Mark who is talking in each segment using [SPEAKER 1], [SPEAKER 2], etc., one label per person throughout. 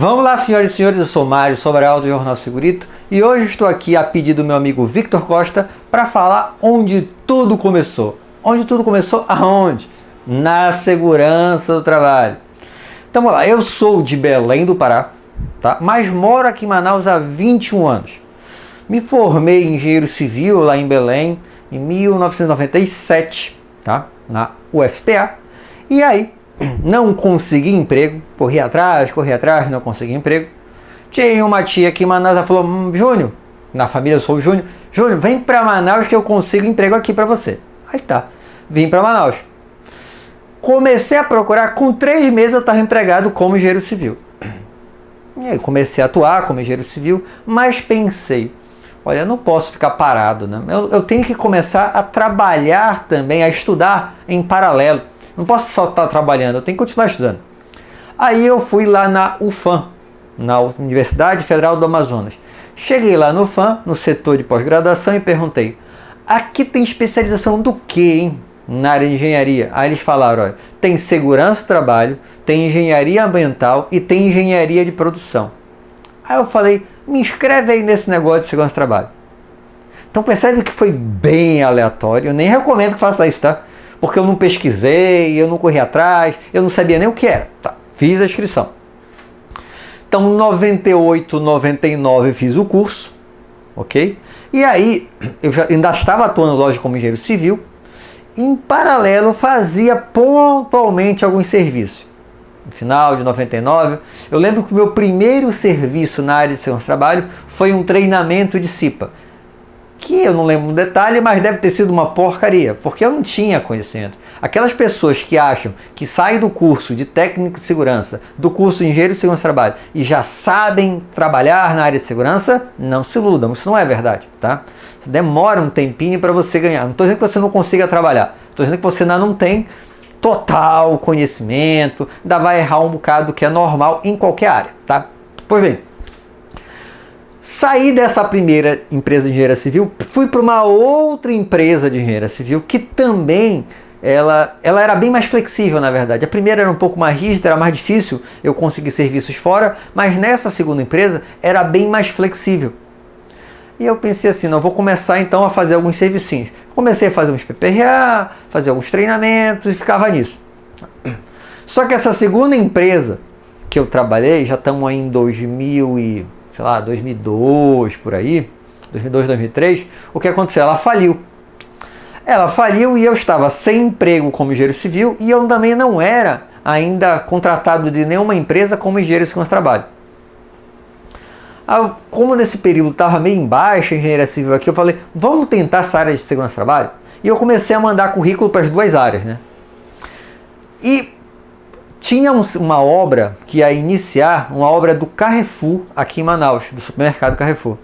[SPEAKER 1] Vamos lá, senhoras e senhores, eu sou Mário Sobral do Jornal Segurito e hoje estou aqui a pedido do meu amigo Victor Costa para falar onde tudo começou. Onde tudo começou? Aonde? Na segurança do trabalho. Então vamos lá, eu sou de Belém do Pará, tá? Mas moro aqui em Manaus há 21 anos. Me formei em engenheiro civil lá em Belém em 1997, tá? Na UFPA. E aí, não consegui emprego, corri atrás, não consegui emprego. Tinha uma tia aqui em Manaus, ela falou, Júnior, na família eu sou o Júnior, Júnior, vem pra Manaus que eu consigo emprego aqui pra você. Aí tá, vim pra Manaus. Comecei a procurar, com 3 meses eu estava empregado como engenheiro civil. E aí comecei a atuar como engenheiro civil, mas pensei, olha, eu não posso ficar parado, né? Eu tenho que começar a trabalhar também, a estudar em paralelo. Não posso só estar trabalhando, eu tenho que continuar estudando. Aí eu fui lá na UFAM, na Universidade Federal do Amazonas. Cheguei lá no UFAM, no setor de pós-graduação, e perguntei, aqui tem especialização do quê, hein? Na área de engenharia. Aí eles falaram, olha, tem segurança do trabalho, tem engenharia ambiental e tem engenharia de produção. Aí eu falei, me inscreve aí nesse negócio de segurança do trabalho. Então percebe que foi bem aleatório, eu nem recomendo que faça isso, tá? Porque eu não pesquisei, eu não corri atrás, eu não sabia nem o que era. Tá, fiz a inscrição. Então, em 98, 99 fiz o curso, ok? E aí, eu ainda estava atuando, lógico, como engenheiro civil. Em paralelo, fazia pontualmente alguns serviços. No final de 99, eu lembro que o meu primeiro serviço na área de segurança do trabalho foi um treinamento de CIPA. Que eu não lembro um detalhe, mas deve ter sido uma porcaria, porque eu não tinha conhecimento. Aquelas pessoas que acham que saem do curso de técnico de segurança, do curso de engenheiro de segurança do trabalho e já sabem trabalhar na área de segurança, não se iludam, isso não é verdade, tá? Demora um tempinho para você ganhar. Não estou dizendo que você não consiga trabalhar, estou dizendo que você ainda não tem total conhecimento, ainda vai errar um bocado, que é normal em qualquer área, tá? Pois bem, saí dessa primeira empresa de engenharia civil, fui para uma outra empresa de engenharia civil que também ela era bem mais flexível, na verdade. A primeira era um pouco mais rígida, era mais difícil eu conseguir serviços fora, mas nessa segunda empresa era bem mais flexível. E eu pensei assim, não, vou começar então a fazer alguns servicinhos. Comecei a fazer uns PPRA, fazer alguns treinamentos e ficava nisso. Só que essa segunda empresa que eu trabalhei, já estamos aí em 2002 por aí, 2002, 2003, o que aconteceu? Ela faliu. Ela faliu e eu estava sem emprego como engenheiro civil e eu também não era ainda contratado de nenhuma empresa como engenheiro de segurança do trabalho. Como nesse período estava meio em baixa a engenharia civil aqui, eu falei, vamos tentar essa área de segurança do trabalho? E eu comecei a mandar currículo para as duas áreas, né? E tinha uma obra que ia iniciar, uma obra do Carrefour aqui em Manaus, do supermercado Carrefour.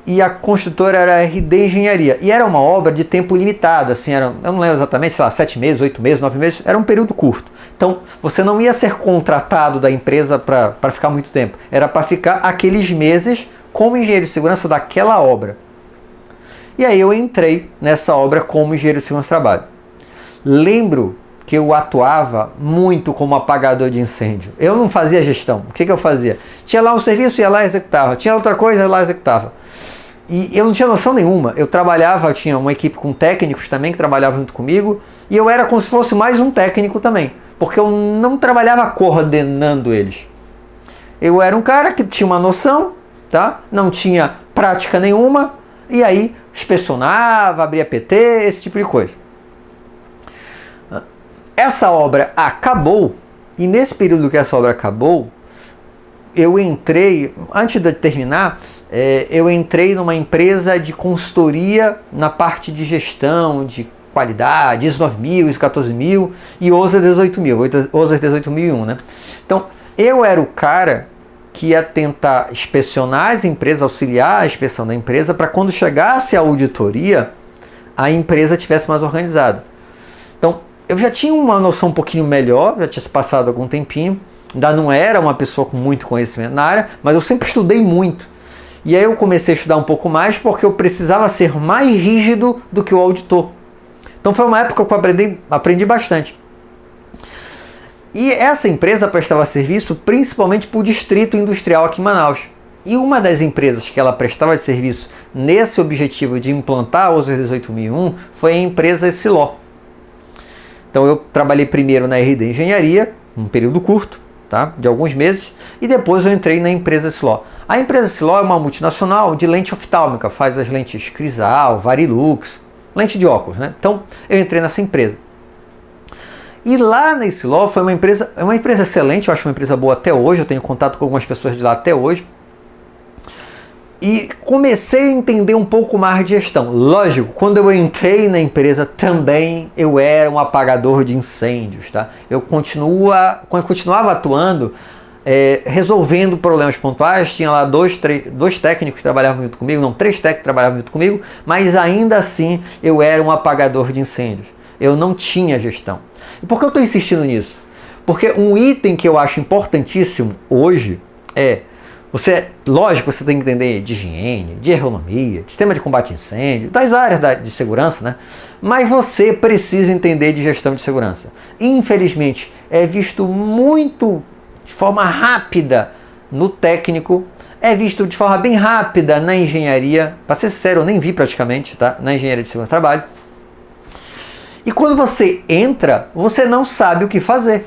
[SPEAKER 1] E a construtora era a RD Engenharia. E era uma obra de tempo limitado, assim, eu não lembro exatamente, sei lá, 7 meses, 8 meses, 9 meses, era um período curto. Então, você não ia ser contratado da empresa para ficar muito tempo. Era para ficar aqueles meses como engenheiro de segurança daquela obra. E aí eu entrei nessa obra como engenheiro de segurança do trabalho. Lembro que eu atuava muito como apagador de incêndio. Eu não fazia gestão. O que eu fazia? Tinha lá um serviço, ia lá e executava. Tinha outra coisa, ia lá e executava. E eu não tinha noção nenhuma. Eu tinha uma equipe com técnicos também que trabalhavam junto comigo. E eu era como se fosse mais um técnico também. Porque eu não trabalhava coordenando eles. Eu era um cara que tinha uma noção, tá? Não tinha prática nenhuma. E aí inspecionava, abria PT, esse tipo de coisa. Essa obra acabou, e nesse período que essa obra acabou, eu entrei, antes de terminar, eu entrei numa empresa de consultoria na parte de gestão, de qualidade, ISO 9000, ISO 14000 e OSA 18000, OSA 18001, né? Então, eu era o cara que ia tentar inspecionar as empresas, auxiliar a inspeção da empresa, para quando chegasse a auditoria, a empresa tivesse mais organizada. Então, eu já tinha uma noção um pouquinho melhor, já tinha se passado algum tempinho, ainda não era uma pessoa com muito conhecimento na área, mas eu sempre estudei muito. E aí eu comecei a estudar um pouco mais porque eu precisava ser mais rígido do que o auditor. Então foi uma época que eu aprendi bastante. E essa empresa prestava serviço principalmente para o distrito industrial aqui em Manaus. E uma das empresas que ela prestava serviço nesse objetivo de implantar a ISO 18001 foi a empresa Siló. Então eu trabalhei primeiro na RD Engenharia, um período curto, tá? De alguns meses, e depois eu entrei na empresa Siló. A empresa Siló é uma multinacional de lente oftálmica, faz as lentes Crisal, Varilux, lente de óculos, né? Então eu entrei nessa empresa. E lá na Siló foi uma empresa excelente, eu acho uma empresa boa até hoje, eu tenho contato com algumas pessoas de lá até hoje. E comecei a entender um pouco mais de gestão. Lógico, quando eu entrei na empresa também eu era um apagador de incêndios, tá? Eu continuava atuando, resolvendo problemas pontuais. Tinha lá dois técnicos que trabalhavam junto comigo, não, 3 técnicos que trabalhavam junto comigo, mas ainda assim eu era um apagador de incêndios. Eu não tinha gestão. E por que eu estou insistindo nisso? Porque um item que eu acho importantíssimo hoje é lógico, você tem que entender de higiene, de ergonomia, de sistema de combate a incêndio, das áreas de segurança, né? Mas você precisa entender de gestão de segurança. Infelizmente, é visto muito de forma rápida no técnico, é visto de forma bem rápida na engenharia. Para ser sincero, eu nem vi praticamente, tá? Na engenharia de segurança do trabalho. E quando você entra, você não sabe o que fazer.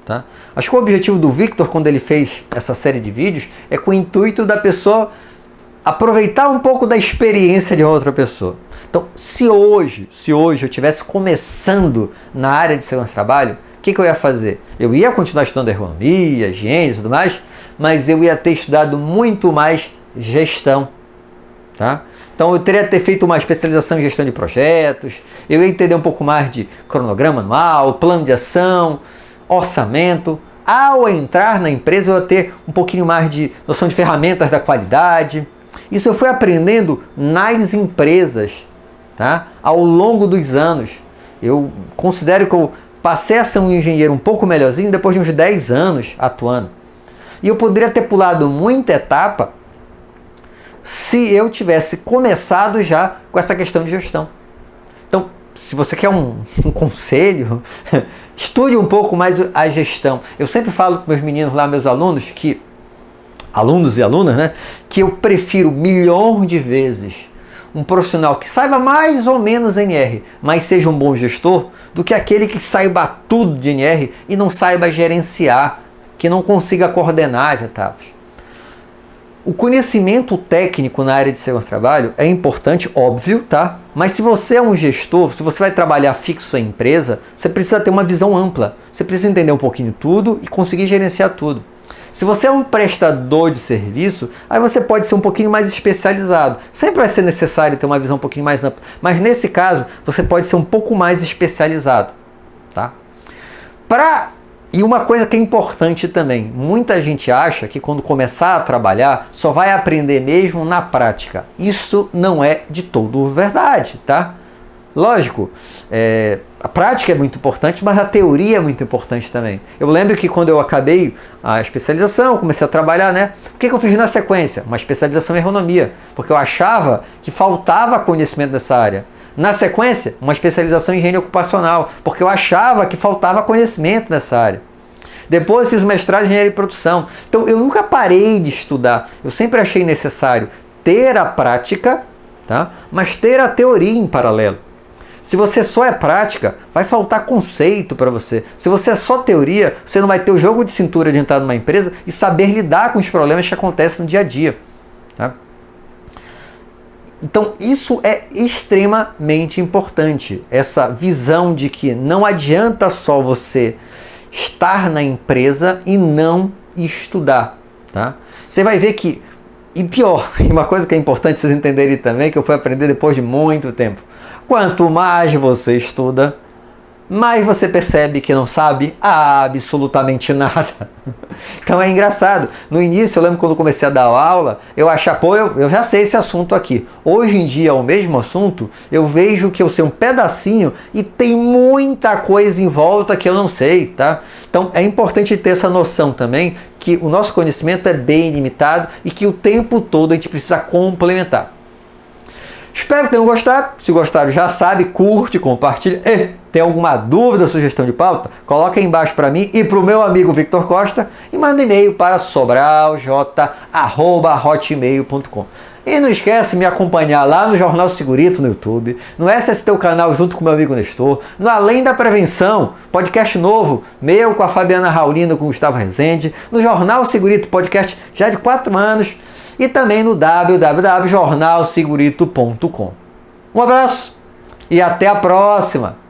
[SPEAKER 1] Tá? Acho que o objetivo do Victor, quando ele fez essa série de vídeos, é com o intuito da pessoa aproveitar um pouco da experiência de outra pessoa. Então, se hoje eu estivesse começando na área de segurança do trabalho, o que eu ia fazer? Eu ia continuar estudando ergonomia, higiene e tudo mais, mas eu ia ter estudado muito mais gestão. Tá? Então eu teria que ter feito uma especialização em gestão de projetos, eu ia entender um pouco mais de cronograma anual, plano de ação, orçamento. Ao entrar na empresa eu ia ter um pouquinho mais de noção de ferramentas da qualidade. Isso eu fui aprendendo nas empresas, tá? Ao longo dos anos. Eu considero que eu passei a ser um engenheiro um pouco melhorzinho depois de uns 10 anos atuando. E eu poderia ter pulado muita etapa se eu tivesse começado já com essa questão de gestão. Então, se você quer um conselho, estude um pouco mais a gestão. Eu sempre falo com meus meninos lá, meus alunos e alunas, né, que eu prefiro milhões de vezes um profissional que saiba mais ou menos NR, mas seja um bom gestor, do que aquele que saiba tudo de NR e não saiba gerenciar, que não consiga coordenar as etapas. O conhecimento técnico na área de segurança do trabalho é importante, óbvio, tá? Mas se você é um gestor, se você vai trabalhar fixo em empresa, você precisa ter uma visão ampla. Você precisa entender um pouquinho tudo e conseguir gerenciar tudo. Se você é um prestador de serviço, aí você pode ser um pouquinho mais especializado. Sempre vai ser necessário ter uma visão um pouquinho mais ampla. Mas nesse caso, você pode ser um pouco mais especializado, tá? E uma coisa que é importante também, muita gente acha que quando começar a trabalhar só vai aprender mesmo na prática. Isso não é de todo verdade, tá? Lógico, a prática é muito importante, mas a teoria é muito importante também. Eu lembro que quando eu acabei a especialização, comecei a trabalhar, né? O que eu fiz na sequência? Uma especialização em ergonomia, porque eu achava que faltava conhecimento dessa área. Na sequência, uma especialização em higiene ocupacional, porque eu achava que faltava conhecimento nessa área. Depois fiz mestrado em engenharia de produção. Então eu nunca parei de estudar. Eu sempre achei necessário ter a prática, tá? Mas ter a teoria em paralelo. Se você só é prática, vai faltar conceito para você. Se você é só teoria, você não vai ter o jogo de cintura de entrar numa empresa e saber lidar com os problemas que acontecem no dia a dia. Tá? Então isso é extremamente importante, essa visão de que não adianta só você estar na empresa e não estudar. Tá? Você vai ver que, e pior, uma coisa que é importante vocês entenderem também, que eu fui aprender depois de muito tempo, quanto mais você estuda, mais você percebe que não sabe absolutamente nada. Então é engraçado. No início, eu lembro quando eu comecei a dar aula, eu achava, eu já sei esse assunto aqui. Hoje em dia, o mesmo assunto, eu vejo que eu sei um pedacinho e tem muita coisa em volta que eu não sei, tá? Então é importante ter essa noção também, que o nosso conhecimento é bem limitado e que o tempo todo a gente precisa complementar. Espero que tenham gostado. Se gostaram, já sabe, curte, compartilha. E tem alguma dúvida, sugestão de pauta? Coloca aí embaixo para mim e para o meu amigo Victor Costa e manda um e-mail para sobralj@hotmail.com. E não esquece de me acompanhar lá no Jornal Segurito no YouTube, no SST o canal junto com meu amigo Nestor, no Além da Prevenção, podcast novo, meu com a Fabiana Raulino, com o Gustavo Rezende, no Jornal Segurito, podcast já de 4 anos, e também no www.jornalsegurito.com. Um abraço e até a próxima!